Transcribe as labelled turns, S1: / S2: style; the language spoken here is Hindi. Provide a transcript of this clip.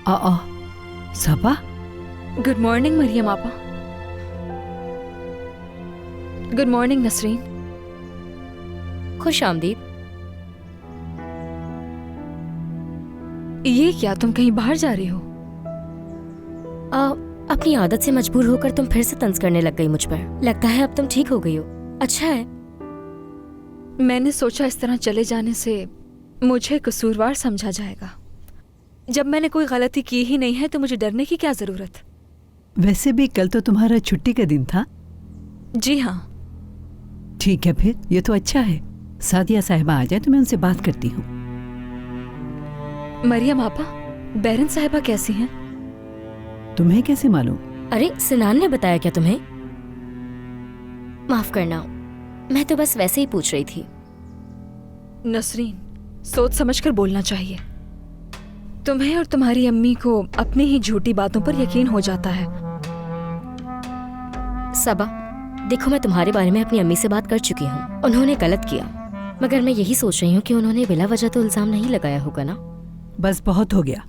S1: सबा,
S2: गुड मॉर्निंग मरियम आपा। Good morning Nasreen.
S3: खुश आमदीद।
S2: ये क्या, तुम कहीं बाहर जा रही हो?
S3: अपनी आदत से मजबूर होकर तुम फिर से तंज करने लग गई मुझ पर। लगता है अब तुम ठीक हो गई हो। अच्छा है।
S2: मैंने सोचा इस तरह चले जाने से मुझे कसूरवार समझा जाएगा। जब मैंने कोई गलती की ही नहीं है तो मुझे डरने की क्या जरूरत।
S1: वैसे भी कल तो तुम्हारा छुट्टी का दिन था।
S2: जी हाँ।
S1: ठीक है, फिर ये तो अच्छा है। सादिया साहिबा आ जाए तो मैं उनसे बात करती हूँ।
S2: मरियम आपा, बैरन साहिबा कैसी हैं?
S1: तुम्हें कैसे मालूम?
S3: अरे सिनान ने बताया क्या तुम्हें? माफ करना, मैं तो बस वैसे ही पूछ रही थी।
S2: नसरीन, सोच समझकर बोलना चाहिए। तुम्हें और तुम्हारी अम्मी को अपनी ही झूठी बातों पर यकीन हो जाता है।
S3: सबा, देखो मैं तुम्हारे बारे में अपनी अम्मी से बात कर चुकी हूँ। उन्होंने गलत किया, मगर मैं यही सोच रही हूँ कि उन्होंने बिला वजह तो इल्जाम नहीं लगाया होगा ना।
S1: बस बहुत हो गया।